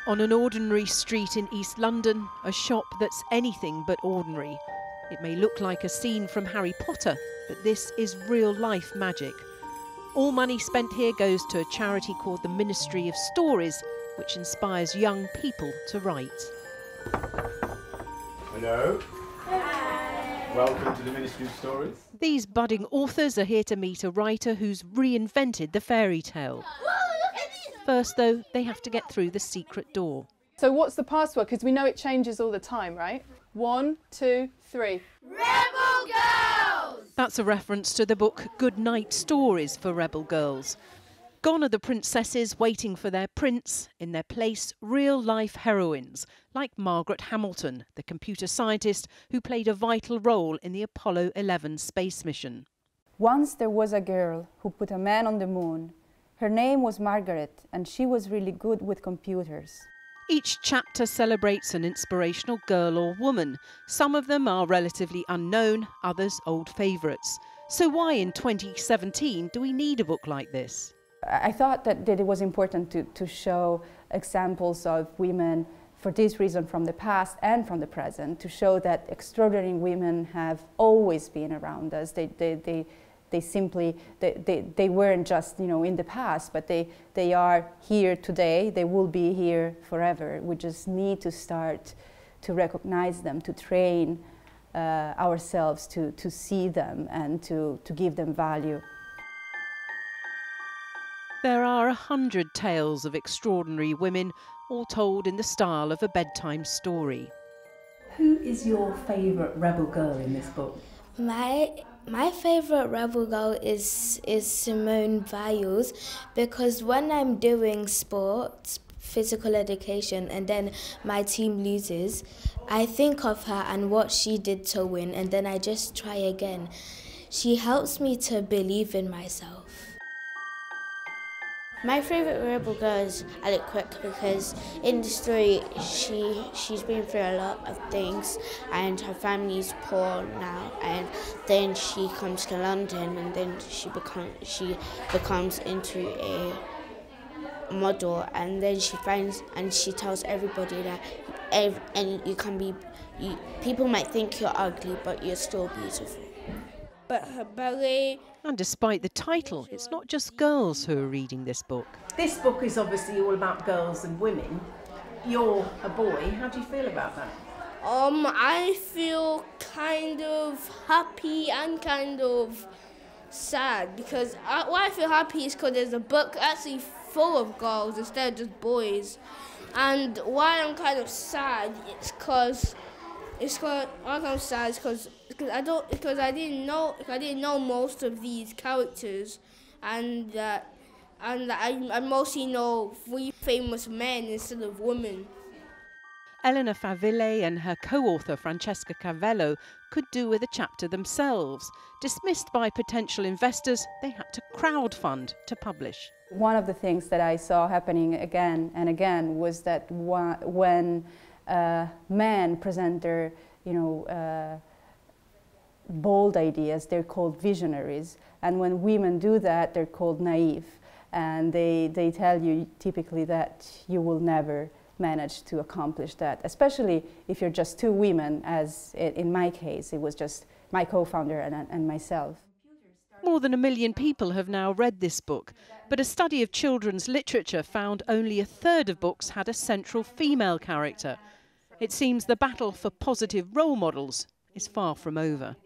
On an ordinary street in East London, a shop that's anything but ordinary. It may look like a scene from Harry Potter, but this is real-life magic. All money spent here goes to a charity called the Ministry of Stories, which inspires young people to write. Hello. Hi. Welcome to the Ministry of Stories. These budding authors are here to meet a writer who's reinvented the fairy tale. First, though, they have to get through the secret door. So what's the password? Because we know it changes all the time, right? 1, 2, 3. Rebel Girls! That's a reference to the book Goodnight Stories for Rebel Girls. Gone are the princesses waiting for their prince. In their place, real-life heroines, like Margaret Hamilton, the computer scientist who played a vital role in the Apollo 11 space mission. Once there was a girl who put a man on the moon. Her name was Margaret, and she was really good with computers. Each chapter celebrates an inspirational girl or woman. Some of them are relatively unknown, others old favourites. So why in 2017 do we need a book like this? I thought that it was important to show examples of women, for this reason, from the past and from the present, to show that extraordinary women have always been around us. They weren't just, in the past, but they are here today. They will be here forever. We just need to start to recognize them, to train ourselves to see them and to give them value. There are 100 tales of extraordinary women, all told in the style of a bedtime story. Who is your favourite rebel girl in this book? My favourite rebel girl is Simone Biles, because when I'm doing sports, physical education, and then my team loses, I think of her and what she did to win, and then I just try again. She helps me to believe in myself. My favourite rebel girl is Quick, because in the story she's been through a lot of things and her family's poor now, and then she comes to London and then she becomes into a model, and then she tells everybody that people might think you're ugly but you're still beautiful. But her ballet... And despite the title, it's not just girls who are reading this book. This book is obviously all about girls and women. You're a boy. How do you feel about that? I feel kind of happy and kind of sad, because why I feel happy is because there's a book actually full of girls instead of just boys. And why I'm kind of sad is because I didn't know most of these characters, and I mostly know 3 famous men instead of women. Elena Faville and her co-author Francesca Cavello could do with a chapter themselves. Dismissed by potential investors, they had to crowdfund to publish. One of the things that I saw happening again and again was that when men present their, bold ideas, they're called visionaries, and when women do that, they're called naive, and they tell you typically that you will never manage to accomplish that, especially if you're just 2 women, as in my case, it was just my co-founder and myself. More than 1 million people have now read this book, but a study of children's literature found only 1/3 of books had a central female character. It seems the battle for positive role models is far from over.